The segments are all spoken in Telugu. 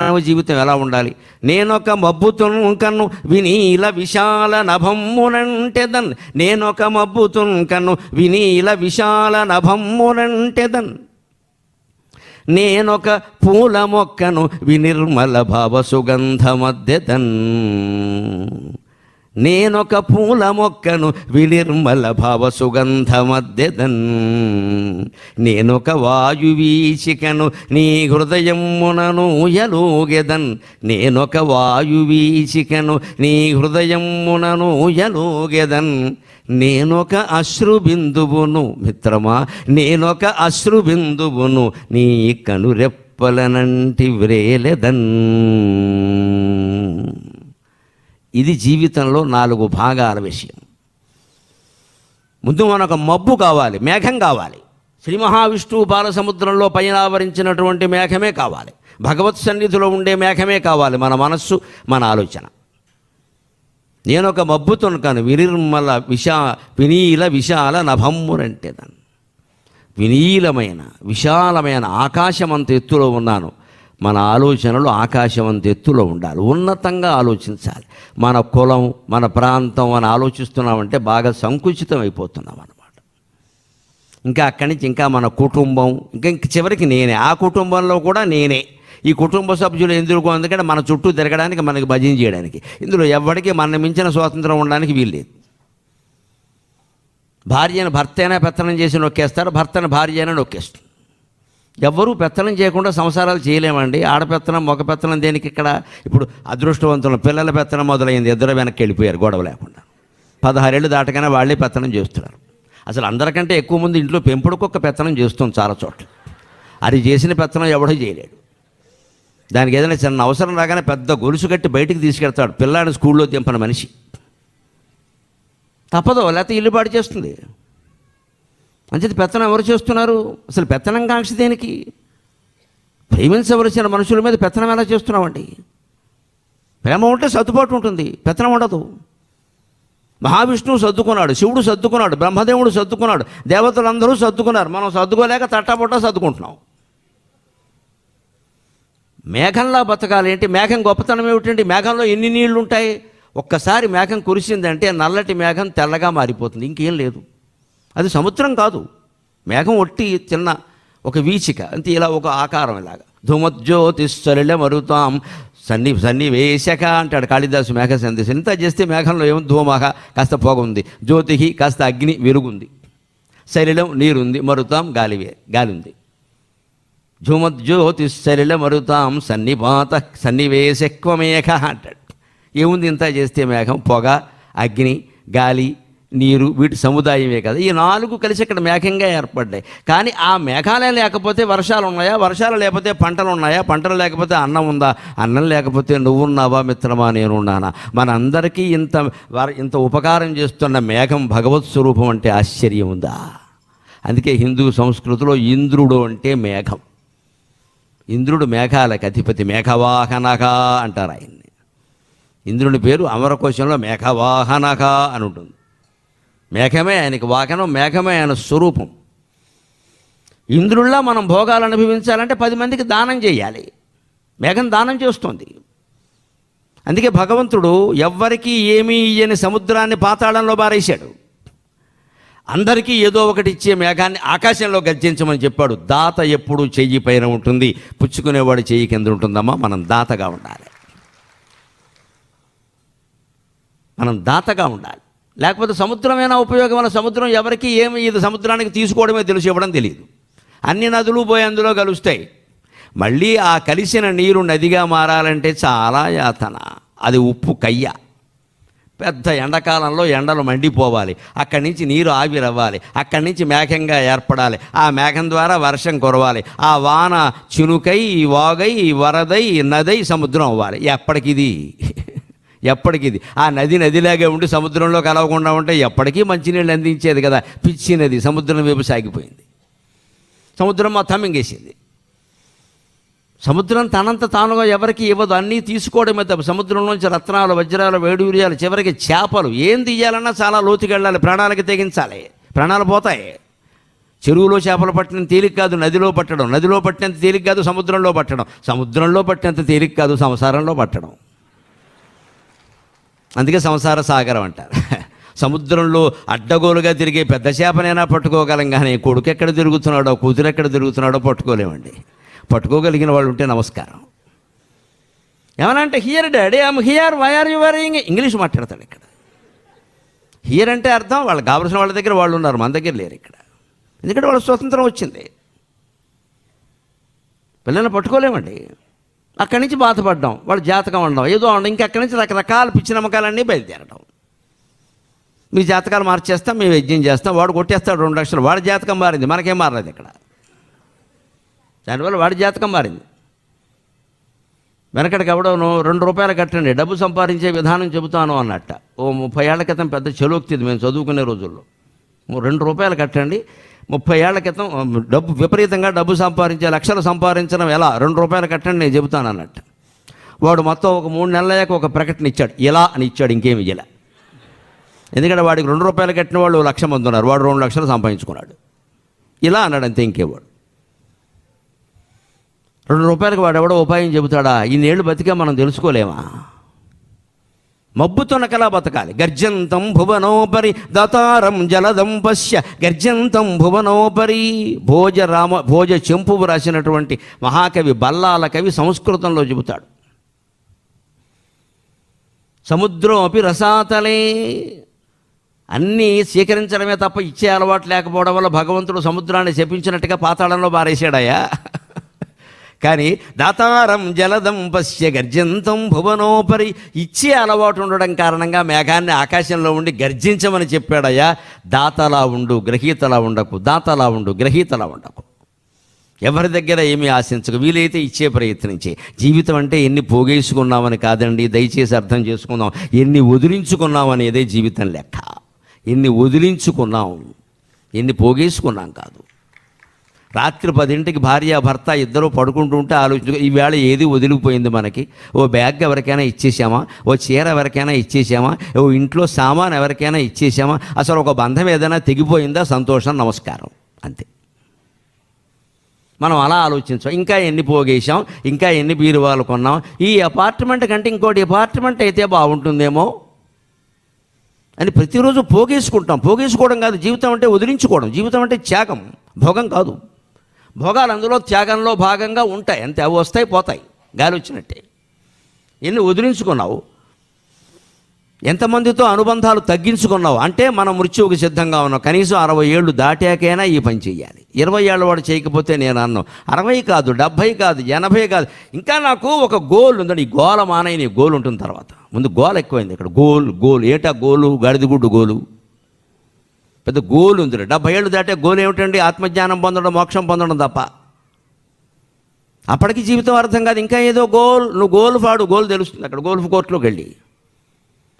మానవ జీవితం ఎలా ఉండాలి? నేనొక మబ్బుతున్ వినీల విశాల నభమ్మునంటెదన్, నేనొక మబ్బుతున్ వినీల విశాల నభమ్మునంటెదన్, నేనొక పూల మొక్కను వినిర్మల భావ సుగంధమద్దెదన్, నేనొక పూల మొక్కను వినిర్మల భావ సుగంధమద్దెదన్, నేనొక వాయువీచికను నీ హృదయమునను యలోగెదన్, నేనొక వాయువీచికను నీ హృదయమునను యలోగెదన్, నేనొక అశ్రుబిందువును మిత్రమా, నేనొక అశ్రుబిందువును నీ కనురెప్పలనంటి వ్రేలెదన్. ఇది జీవితంలో 4 భాగాల విషయం. ముందు మనకు మబ్బు కావాలి, మేఘం కావాలి. శ్రీ మహావిష్ణువు బాలసముద్రంలో పైన ఆవరించినటువంటి మేఘమే కావాలి. భగవత్ సన్నిధిలో ఉండే మేఘమే కావాలి. మన మనస్సు, మన ఆలోచన. నేనొక మబ్బుతునకను వినిర్మల వినీల విశాల నభమ్మునంటెదన్, వినీలమైన విశాలమైన ఆకాశమంత ఎత్తులో ఉన్నాను. మన ఆలోచనలు ఆకాశమంత ఎత్తులో ఉండాలి, ఉన్నతంగా ఆలోచించాలి. మన కులం, మన ప్రాంతం అని ఆలోచిస్తున్నామంటే బాగా సంకుచితం అయిపోతున్నాం అన్నమాట. ఇంకా అక్కడి నుంచి ఇంకా మన కుటుంబం, ఇంకా చివరికి నేనే, ఆ కుటుంబంలో కూడా నేనే. ఈ కుటుంబ సభ్యులు ఎందుకు? ఎందుకంటే మన చుట్టూ తిరగడానికి, మనకి భజన చేయడానికి. ఇందులో ఎవరికి మన మించిన స్వాతంత్రం ఉండడానికి వీల్లేదు. భార్యను భర్త అయినా పెత్తనం చేసి నొక్కేస్తారు, భర్తను భార్య అయినా నొక్కేస్తుంది. ఎవ్వరూ పెత్తనం చేయకుండా సంసారాలు చేయలేమండి. ఆడపెత్తనం మగ పెత్తనం దేనికి ఇక్కడ? ఇప్పుడు అదృష్టవంతులు పిల్లల పెత్తనం మొదలైంది, ఇద్దరు వెనక్కి వెళ్ళిపోయారు గొడవ లేకుండా. 16 ఏళ్ళు దాటగానే వాళ్ళే పెత్తనం చేస్తున్నారు. అసలు అందరికంటే ఎక్కువ మంది ఇంట్లో పెంపుడు కుక్క పెత్తనం చేస్తుంది చాలా చోట్ల. అది చేసిన పెత్తనం ఎవడో చేయలేడు. దానికి ఏదైనా చిన్న అవసరం రాగానే పెద్ద గొలుసు కట్టి బయటికి తీసుకెళ్తాడు పిల్లాడిని స్కూల్లో దింపని మనిషి. తప్పదు, లేకపోతే ఇల్లు పాడు చేస్తుంది. అంచేది పెత్తనం ఎవరు చేస్తున్నారు? అసలు పెత్తనం కాంక్ష దేనికి? ప్రేమించవలసిన మనుషుల మీద పెత్తనం ఎలా చేస్తున్నామండి? ప్రేమ ఉంటే సర్దుబాటు ఉంటుంది, పెత్తనం ఉండదు. మహావిష్ణువు సర్దుకున్నాడు, శివుడు సర్దుకున్నాడు, బ్రహ్మదేవుడు సర్దుకున్నాడు, దేవతలందరూ సర్దుకున్నారు. మనం సర్దుకోలేక తట్టాపుట్టా సర్దుకుంటున్నాం. మేఘంలా బతకాలి ఏంటి? మేఘం గొప్పతనం ఏమిటండి? మేఘంలో ఎన్ని నీళ్లు ఉంటాయి? ఒక్కసారి మేఘం కురిసిందంటే నల్లటి మేఘం తెల్లగా మారిపోతుంది, ఇంకేం లేదు. అది సముద్రం కాదు, మేఘం ఒట్టి చిన్న ఒక వీచిక అంతే, ఇలా ఒక ఆకారం ఇలాగా. ధూమజ్యోతిస్సలిల మరుతాం సన్నివేశక అంటాడు కాళిదాసు మేఘ సందేశం. ఇంత చేస్తే మేఘంలో ఏమో ధూమక కాస్త పొగ ఉంది, జ్యోతిహి కాస్త అగ్ని వెలుగుంది, సలిలం నీరుంది, మరుతాం గాలి ఉంది. ధూమజ్యోతిస్సలిల మరుతాం సన్నివేశక్వమేఘ అంటాడు. ఏముంది ఇంత చేస్తే? మేఘం, పొగ, అగ్ని, గాలి, నీరు, వీటి సముదాయమే కదా. ఈ 4 కలిసి ఇక్కడ మేఘంగా ఏర్పడ్డాయి. కానీ ఆ మేఘాలే లేకపోతే వర్షాలు ఉన్నాయా? వర్షాలు లేకపోతే పంటలు ఉన్నాయా? పంటలు లేకపోతే అన్నం ఉందా? అన్నం లేకపోతే నువ్వున్నావా మిత్రమా, నేనున్నానా? మనందరికీ ఇంత ఉపకారం చేస్తున్న మేఘం భగవత్ స్వరూపం అంటే ఆశ్చర్యం ఉందా? అందుకే హిందూ సంస్కృతిలో ఇంద్రుడు అంటే మేఘం. ఇంద్రుడు మేఘాలకు అధిపతి, మేఘవాహనక అంటారు ఆయన్ని. ఇంద్రుని పేరు అమరకోశంలో మేఘవాహనక అని ఉంటుంది. మేఘమే ఆయనకి వాహనం, మేఘమే ఆయన స్వరూపం. ఇంద్రుల్లా మనం భోగాలు అనుభవించాలంటే 10 మందికి దానం చేయాలి. మేఘం దానం చేస్తుంది. అందుకే భగవంతుడు ఎవ్వరికీ ఏమీ ఇయ్యని సముద్రాన్ని పాతాళంలో బారేశాడు. అందరికీ ఏదో ఒకటి ఇచ్చే మేఘాన్ని ఆకాశంలో గర్జించమని చెప్పాడు. దాత ఎప్పుడూ చెయ్యి పైన ఉంటుంది, పుచ్చుకునేవాడు చెయ్యి కింద ఉంటుందమ్మా. మనం దాతగా ఉండాలి, మనం దాతగా ఉండాలి. లేకపోతే సముద్రమైనా ఉపయోగం వల్ల సముద్రం ఎవరికి ఏమి, ఇది సముద్రానికి తీసుకోవడమే తెలుసు, ఇవ్వడం తెలియదు. అన్ని నదులు పోయి అందులో కలుస్తాయి. మళ్ళీ ఆ కలిసిన నీరు నదిగా మారాలంటే చాలా యాతన. అది ఉప్పు కయ్య. పెద్ద ఎండాకాలంలో ఎండలు మండిపోవాలి, అక్కడి నుంచి నీరు ఆవిరవ్వాలి, అక్కడి నుంచి మేఘంగా ఏర్పడాలి, ఆ మేఘం ద్వారా వర్షం కురవాలి, ఆ వాన చినుకై, వాగై, వరదై, నదై సముద్రం అవ్వాలి. ఎప్పటికిది ఆ నదిలాగే ఉండి సముద్రంలో కలవకుండా ఉంటే ఎప్పటికీ మంచినీళ్ళు అందించేది కదా. పిచ్చి నది సముద్రం వైపు సాగిపోయింది, సముద్రం మొత్తం మింగేసింది. సముద్రం తనంత తానుగా ఎవరికి ఇవ్వదు, అన్నీ తీసుకోవడమే తప్ప. సముద్రంలోంచి రత్నాలు, వజ్రాలు, వేడూర్యాలు, చివరికి చేపలు. ఏం తీయాలన్నా చాలా లోతుకెళ్ళాలి, ప్రాణాలకి తెగించాలి, ప్రాణాలు పోతాయి. చెరువులో చేపలు పట్టడం తేలిక కాదు, నదిలో పట్టడం. నదిలో పట్టినంత తేలిక కాదు సముద్రంలో పట్టడం. సముద్రంలో పట్టినంత తేలిక కాదు సంసారంలో పట్టడం. అందుకే సంసార సాగరం అంటారు. సముద్రంలో అడ్డగోలుగా తిరిగే పెద్ద చేపనైనా పట్టుకోగలం, కానీ కొడుకు ఎక్కడ తిరుగుతున్నాడో కూతురు ఎక్కడ తిరుగుతున్నాడో పట్టుకోలేమండి. పట్టుకోగలిగిన వాళ్ళు ఉంటే నమస్కారం. ఏమనంటే here daddy I'm here, why are you worrying, English మాట్లాడతాడు ఇక్కడ. హియర్ అంటే అర్థం వాళ్ళకి కావలసిన వాళ్ళ దగ్గర వాళ్ళు ఉన్నారు, మన దగ్గర లేరు ఇక్కడ. ఎందుకంటే వాళ్ళ స్వతంత్రం వచ్చింది. పిల్లల్ని పట్టుకోలేమండి. అక్కడి నుంచి బాధపడ్డాం, వాళ్ళ జాతకం ఉండడం ఏదో ఉండడం, ఇంకక్కడి నుంచి రకరకాల పిచ్చి నమ్మకాలన్నీ బయలుదేరడం. మీ జాతకాలు మార్చేస్తాం, మేము యజ్ఞం చేస్తాం, వాడు కొట్టేస్తాడు 2 లక్షలు, వాడి జాతకం మారింది, మనకేం మారలేదు ఇక్కడ. దానివల్ల వాడి జాతకం మారింది. వెనకటికి ఎవడోను 2 రూపాయలు కట్టండి డబ్బు సంపాదించే విధానం చెబుతాను అన్నట్ట. ఓ 30 ఏళ్ల క్రితం పెద్ద చెలోక్తిది మేము చదువుకునే రోజుల్లో. 2 రూపాయలు కట్టండి, 30 ఏళ్ల క్రితం డబ్బు విపరీతంగా డబ్బు సంపాదించే, లక్షలు సంపాదించడం ఎలా, 2 రూపాయలు కట్టండి నేను చెబుతాను అన్నట్టు. వాడు మొత్తం ఒక 3 నెలలయ్యాక ఒక ప్రకటన ఇచ్చాడు, ఇలా అని ఇచ్చాడు, ఇంకేమి ఇలా. ఎందుకంటే వాడికి 2 రూపాయలు కట్టిన వాళ్ళు 1,00,000 మంది ఉన్నారు, వాడు 2 లక్షలు సంపాదించుకున్నాడు. ఇలా అన్నాడు అంతే, ఇంకేవాడు 2 రూపాయలకు వాడు ఎవడో ఉపాయం చెబుతాడా? ఇన్నేళ్ళు బతికా మనం తెలుసుకోలేమా? మబ్బుతొనకలా బతకాలి. గర్జంతం భువనోపరి దతారం జలదం పశ్య గర్జంతం భువనోపరి. భోజ చెంపువు రాసినటువంటి మహాకవి బల్లాల కవి సంస్కృతంలో చెబుతాడు. సముద్రం అపి రసాతలే. అన్నీ స్వీకరించడమే తప్ప ఇచ్చే అలవాటు లేకపోవడం వల్ల భగవంతుడు సముద్రాన్ని శపించినట్టుగా పాతాళంలో బారేశాడయ్యా. కానీ దాతారం జలదం పశ్య గర్జంతం భువనోపరి. ఇచ్చే అలవాటు ఉండడం కారణంగా మేఘాన్ని ఆకాశంలో ఉండి గర్జించమని చెప్పాడయ్యా. దాతలా ఉండు, గ్రహీతలా ఉండకు. దాతలా ఉండు, గ్రహీతలా ఉండకు. ఎవరి దగ్గర ఏమీ ఆశించకు, వీలైతే ఇచ్చే ప్రయత్నించే. జీవితం అంటే ఎన్ని పోగేసుకున్నామని కాదండి, దయచేసి అర్థం చేసుకుందాం. ఎన్ని వదిలించుకున్నాం అనేదే జీవితం లెక్క. ఎన్ని వదిలించుకున్నాం, ఎన్ని పోగేసుకున్నాం కాదు. రాత్రి 10ంటికి భార్య భర్త ఇద్దరు పడుకుంటూ ఉంటే ఆలోచించుకో, ఈవేళ ఏది వదిలిపోయింది మనకి? ఓ బ్యాగ్ ఎవరికైనా ఇచ్చేసామా? ఓ చీర ఎవరికైనా ఇచ్చేసామా? ఓ ఇంట్లో సామాన్ ఎవరికైనా ఇచ్చేసామా? అసలు ఒక బంధం ఏదైనా తెగిపోయిందా? సంతోషం, నమస్కారం, అంతే. మనం అలా ఆలోచించాం. ఇంకా ఎన్ని పోగేసాం, ఇంకా ఎన్ని బీరువాలు కొన్నాం, ఈ అపార్ట్మెంట్ కంటే ఇంకోటి అపార్ట్మెంట్ అయితే బాగుంటుందేమో అని ప్రతిరోజు పోగేసుకుంటాం. పోగేసుకోవడం కాదు జీవితం అంటే, వదిలించుకోవడం. జీవితం అంటే త్యాగం, భోగం కాదు. భోగాలు అందులో త్యాగంలో భాగంగా ఉంటాయి, అంతే. అవి వస్తాయి పోతాయి, గాలి వచ్చినట్టే. ఎన్ని వదిలించుకున్నావు? ఎంతమందితో అనుబంధాలు తగ్గించుకున్నావు? అంటే మనం మృత్యువుకి సిద్ధంగా ఉన్నాం. కనీసం 60 ఏళ్ళు దాటాకైనా ఈ పని చేయాలి. 20 ఏళ్ళ వాడు చేయకపోతే నేను అన్నాను, 60 కాదు, 70 కాదు, 80 కాదు. ఇంకా నాకు ఒక గోల్ ఉందండి. ఈ గోల మానయ్య గోల్ ఉంటుంది. తర్వాత ముందు గోల్ ఎక్కువైంది ఇక్కడ. గోల్ ఏటా గోలు? గాడిదగుడ్డు గోలు. పెద్ద గోల్ ఉంది. 70 ఏళ్ళు దాటే గోల్ ఏమిటండి? ఆత్మజ్ఞానం పొందడం, మోక్షం పొందడం తప్ప. అప్పటికి జీవితం అర్థం కాదు. ఇంకా ఏదో గోల్, నువ్వు గోల్ఫ్ ఆడు, గోల్ తెలుస్తుంది అక్కడ. గోల్ఫ్ కోర్టులోకి వెళ్ళి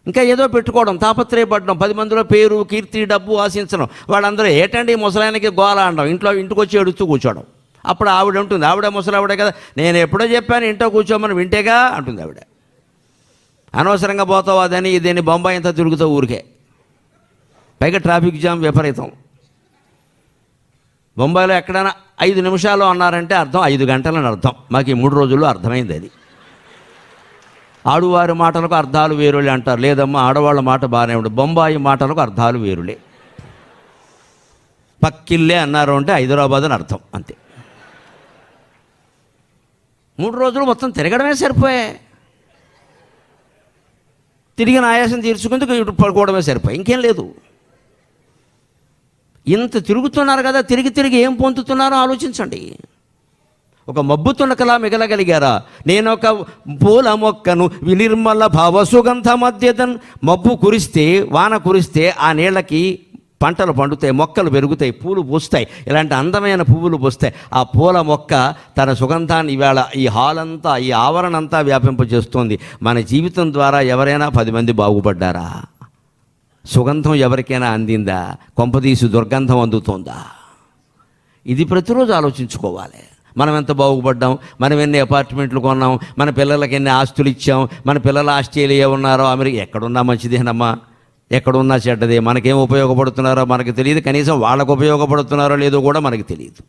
ఇంకా ఏదో పెట్టుకోవడం, తాపత్రయపడడం, 10 మందిలో పేరు, కీర్తి, డబ్బు ఆశించడం. వాళ్ళందరూ ఏటండి ముసలాయనకి గోల అనడం, ఇంటికి వచ్చి ఏడుస్తూ కూర్చోవడం. అప్పుడు ఆవిడ ఉంటుంది, ఆవిడ ముసలావిడే కదా, నేను ఎప్పుడో చెప్పాను ఇంట్లో కూర్చోమని, వింటేగా అంటుంది ఆవిడ. అనవసరంగా పోతావు అదని ఇదని, బొంబాయి అంతా తిరుగుతావు ఊరికే. పైగా ట్రాఫిక్ జామ్ విపరీతం. బొంబాయిలో ఎక్కడైనా 5 నిమిషాలు అన్నారంటే అర్థం 5 గంటలని అర్థం. మాకు ఈ 3 రోజుల్లో అర్థమైంది అది. ఆడువారి మాటలకు అర్థాలు వేరులే అంటారు. లేదమ్మా, ఆడవాళ్ళ మాట బాగానే ఉంటుంది, బొంబాయి మాటలకు అర్థాలు వేరులే. పక్కిల్లే అన్నారు అంటే హైదరాబాద్ అని అర్థం, అంతే. 3 రోజులు మొత్తం తిరగడమే సరిపోయాయి. తిరిగిన ఆయాసం తీర్చుకుందుకు ఇటు పడుకోవడమే సరిపోయి, ఇంకేం లేదు. ఇంత తిరుగుతున్నారు కదా, తిరిగి ఏం పొందుతున్నారో ఆలోచించండి. ఒక మబ్బు తునకలా మిగలగలిగారా? నేను ఒక పూల మొక్కను వినిర్మల భావ సుగంధ మధ్యదన్. మబ్బు కురిస్తే, వాన కురిస్తే ఆ నీళ్ళకి పంటలు పండుతాయి, మొక్కలు పెరుగుతాయి, పూలు పూస్తాయి, ఇలాంటి అందమైన పువ్వులు పూస్తాయి. ఆ పూల మొక్క తన సుగంధాన్ని ఇవాళ ఈ హాల్ అంతా, ఈ ఆవరణ అంతా వ్యాపింపజేస్తోంది. మన జీవితం ద్వారా ఎవరైనా 10 మంది బాగుపడ్డారా? సుగంధం ఎవరికైనా అందిందా? కొంపదీసి దుర్గంధం అందుతోందా? ఇది ప్రతిరోజు ఆలోచించుకోవాలి. మనం ఎంత బాగుపడ్డాం, మనం ఎన్ని అపార్ట్మెంట్లు కొన్నాం, మన పిల్లలకి ఎన్ని ఆస్తులు ఇచ్చాం, మన పిల్లలు ఆస్ట్రేలియా ఉన్నారో, అమెరికా ఎక్కడున్నా మంచిదేనమ్మా. ఎక్కడున్నా చెడ్డదే, మనకేం ఉపయోగపడుతున్నారో మనకు తెలియదు, కనీసం వాళ్ళకు ఉపయోగపడుతున్నారో లేదో కూడా మనకు తెలియదు.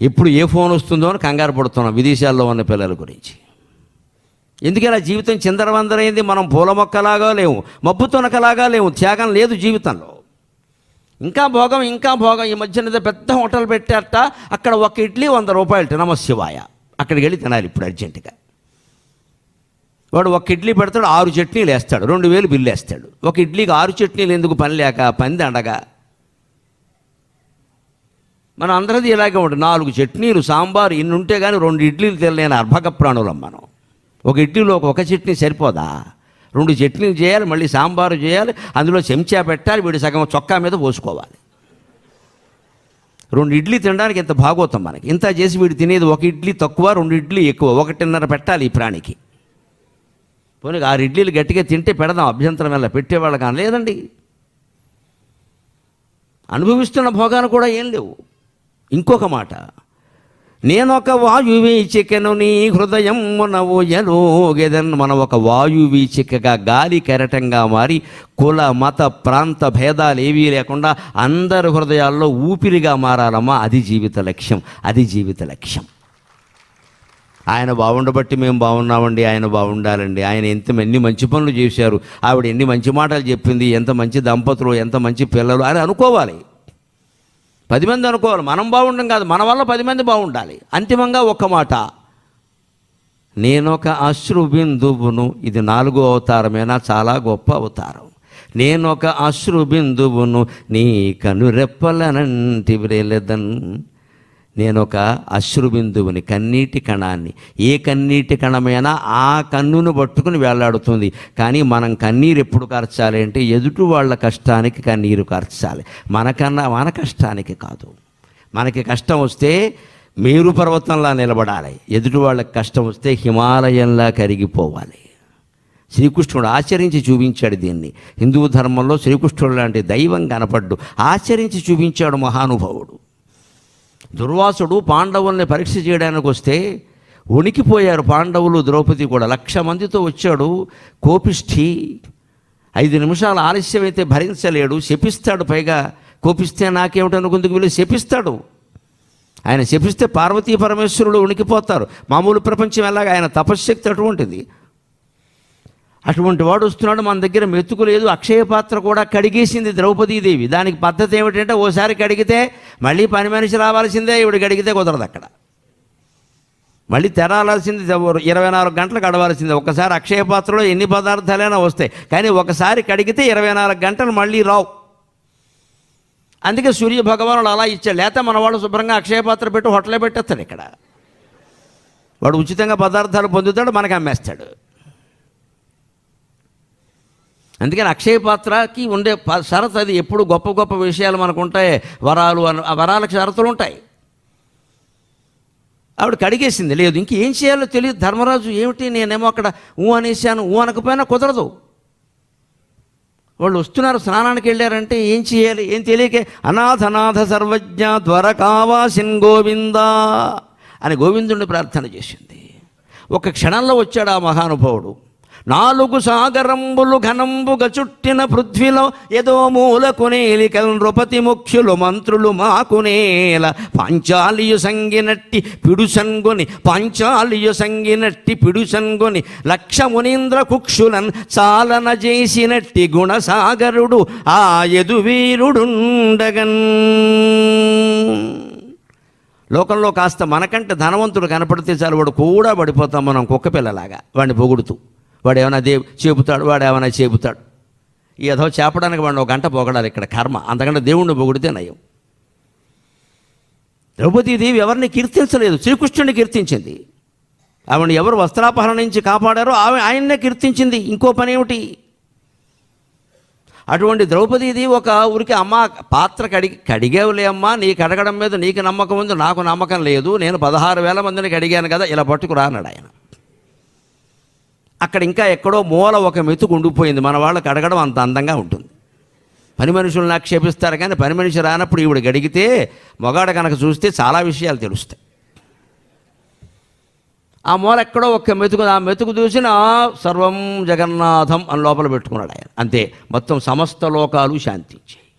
ఎప్పుడు ఏ ఫోన్ వస్తుందో అని కంగారు పడుతున్నాం విదేశాల్లో ఉన్న పిల్లల గురించి. ఎందుకలా జీవితం చిందరవందరైంది. మనం పూల మొక్కలాగా లేవు, మబ్బు తొనకలాగా లేవు, త్యాగం లేదు జీవితంలో. ఇంకా భోగం ఇంకా భోగం. ఈ మధ్యన పెద్ద హోటల్ పెట్టారట, అక్కడ ఒక ఇడ్లీ 100 రూపాయలు, నమశివాయ. అక్కడికి వెళ్ళి తినాలి ఇప్పుడు అర్జెంటుగా. వాడు ఒక ఇడ్లీ పెడతాడు, 6 చట్నీలు వేస్తాడు, 2000 బిల్లు వేస్తాడు. ఒక ఇడ్లీకి 6 చట్నీలు ఎందుకు? పని లేక, పంది అండగా. మనం అందరిది ఇలాగే ఉంటుంది. 4 చట్నీలు, సాంబారు ఇన్ని ఉంటే కానీ 2 ఇడ్లీలు తినలేని అర్భక ప్రాణులం మనం. ఒక ఇడ్లీలో ఒక చట్నీ సరిపోదా? 2 చట్నీలు చేయాలి, మళ్ళీ సాంబారు చేయాలి, అందులో చెంచా పెట్టాలి, వీడి సగం చొక్కా మీద పోసుకోవాలి. 2 ఇడ్లీ తినడానికి ఎంత భాగోతాం మనకి. ఇంత చేసి వీడు తినేది 1 ఇడ్లీ తక్కువ, 2 ఇడ్లీ ఎక్కువ, 1.5 పెట్టాలి ఈ ప్రాణికి. పోనీ 6 ఇడ్లీలు గట్టిగా తింటే పెడదాం, అభ్యంతరం వల్ల పెట్టేవాళ్ళు కానీ లేదండి. అనుభవిస్తున్న భోగాలు కూడా ఏం లేవు. ఇంకొక మాట, నేనొక వాయువీచికను నీ హృదయమునవు ఎలోగెదన్. మనం ఒక వాయువీచికగా, గాలి కెరటంగా మారి కుల మత ప్రాంత భేదాలు ఏవీ లేకుండా అందరి హృదయాల్లో ఊపిరిగా మారాలమ్మా. అది జీవిత లక్ష్యం, అది జీవిత లక్ష్యం. ఆయన బాగుండబట్టి మేము బాగున్నామండి, ఆయన బాగుండాలండి. ఆయన ఎన్ని మంచి పనులు చేశారు, ఆవిడ ఎన్ని మంచి మాటలు చెప్పింది, ఎంత మంచి దంపతులు, ఎంత మంచి పిల్లలు అని అనుకోవాలి. 10 మంది అనుకోవాలి, మనం బాగుండం కాదు, మన వల్ల 10 మంది బాగుండాలి. అంతిమంగా ఒక్క మాట, నేనొక అశ్రు బిందువును. ఇది 4వ అవతారమేనా? చాలా గొప్ప అవతారం. నేనొక అశ్రు బిందువును నీ కనురెప్పలనంటి వ్రేలెదన్. నేనొక అశ్రుబిందువుని, కన్నీటి కణాన్ని. ఏ కన్నీటి కణమైనా ఆ కన్నును పట్టుకుని వేలాడుతుంది. కానీ మనం కన్నీరు ఎప్పుడు కార్చాలి అంటే ఎదుటి వాళ్ళ కష్టానికి కన్నీరు కార్చాలి, మన కష్టానికి కాదు. మనకి కష్టం వస్తే మేరు పర్వతంలా నిలబడాలి, ఎదుటి వాళ్ళకి కష్టం వస్తే హిమాలయంలా కరిగిపోవాలి. శ్రీకృష్ణుడు ఆచరించి చూపించాడు దీన్ని. హిందూ ధర్మంలో శ్రీకృష్ణుడు లాంటి దైవం కనపడ్డు, ఆచరించి చూపించాడు మహానుభావుడు. దుర్వాసుడు పాండవుల్ని పరీక్ష చేయడానికి వస్తే వణికిపోయారు పాండవులు, ద్రౌపది కూడా. 1,00,000 మందితో వచ్చాడు. కోపిష్ఠి 5 నిమిషాలు ఆలస్యమైతే భరించలేడు, శపిస్తాడు. పైగా కోపిస్తే నాకేమిటనుకుందుకు వీళ్ళు శపిస్తాడు. ఆయన శపిస్తే పార్వతీ పరమేశ్వరుడు వణికిపోతారు. మామూలు ప్రపంచం ఎలాగా, ఆయన తపశ్శక్తి అటువంటిది. అటువంటి వాడు వస్తున్నాడు, మన దగ్గర మెతుకు లేదు. అక్షయ పాత్ర కూడా కడిగేసింది ద్రౌపదీదేవి. దానికి పద్ధతి ఏమిటంటే ఓసారి కడిగితే మళ్ళీ పని మనిషి రావాల్సిందే, ఇవిడు కడిగితే కుదరదు. అక్కడ మళ్ళీ తెరాల్సింది, 24 గంటలు గడవాల్సిందే. ఒకసారి అక్షయ పాత్రలో ఎన్ని పదార్థాలైనా వస్తాయి, కానీ ఒకసారి కడిగితే 24 గంటలు మళ్ళీ రావు. అందుకే సూర్య భగవానుడు అలా ఇచ్చాడు. లేకపోతే మనవాడు శుభ్రంగా అక్షయ పాత్ర పెట్టి హోటలే పెట్టేస్తాడు. ఇక్కడ వాడు ఉచితంగా పదార్థాలు పొందుతాడు, మనకు అమ్మేస్తాడు. అందుకని అక్షయ పాత్రకి ఉండే షరతు అది. ఎప్పుడు గొప్ప గొప్ప విషయాలు మనకు ఉంటాయి, వరాలు ఆ వరాలకు షరతులు ఉంటాయి. ఆవిడ కడిగేసింది. లేదు ఇంకేం చేయాలో తెలియదు ధర్మరాజు. ఏమిటి, నేనేమో అక్కడ అనేసాను, అనకపోయినా కుదరదు. వాళ్ళు వస్తున్నారు, స్నానానికి వెళ్ళారంటే ఏం చేయాలి, ఏం తెలియకే అనాథనాథ సర్వజ్ఞ ద్వారకావాసిన్ గోవిందా అని గోవిందుడిని ప్రార్థన చేసింది. ఒక క్షణంలో వచ్చాడు ఆ మహానుభావుడు. 4 సాగరంబులు ఘనంబుగ చుట్టిన పృథ్వీలో ఏదో మూలకునేలికల్ నృపతి ముఖ్యులు మంత్రులు మాకునేల పాంచాలియు సంగినట్టి పిడుసన్గొని పిడుసన్గొని 1,00,000 మునీంద్ర కుక్షులన్ చాలన చేసినట్టి గుణసాగరుడు ఆ యదువీరుడుండగన్. లోకంలో కాస్త మనకంటే ధనవంతుడు కనపడితే చాలు, వాడు కూడా పడిపోతాం మనం కుక్కపిల్లలాగా వాడిని పొగుడుతూ. వాడు ఏమైనా చెబుతాడు, వాడు ఏమైనా చెబుతాడు. ఏదో చేపడానికి వాడిని 1 గంట పొగడాలి. ఇక్కడ కర్మ, అంతకంటే దేవుణ్ణి పొగిడితే నయం. ద్రౌపదీదేవి ఎవరిని కీర్తించలేదు, శ్రీకృష్ణుని కీర్తించింది. ఆవిడని ఎవరు వస్త్రాపహరణ నుంచి కాపాడారో ఆయన్నే కీర్తించింది. ఇంకో పని ఏమిటి? అటువంటి ద్రౌపదీదేవి ఒక ఊరికి, అమ్మ పాత్ర కడిగేవులే అమ్మా, నీ కడగడం మీద నీకు నమ్మకం ఉంది, నాకు నమ్మకం లేదు, నేను 16,000 మందిని కడిగాను కదా, ఇలా పట్టుకురా అన్నాడు ఆయన. అక్కడ ఇంకా ఎక్కడో మూల ఒక మెతుకు ఉండిపోయింది. మన వాళ్ళకి అడగడం అంత అందంగా ఉంటుంది. పని మనుషులను ఆక్షేపిస్తారు, కానీ పని మనిషి రానప్పుడు ఈవిడ గడిగితే మొగాడ కనుక చూస్తే చాలా విషయాలు తెలుస్తాయి. ఆ మూల ఎక్కడో ఒక్క మెతుకు, ఆ మెతుకు చూసిన సర్వం జగన్నాథం అని లోపల పెట్టుకున్నాడు ఆయన. అంతే, మొత్తం సమస్త లోకాలు శాంతించాయి.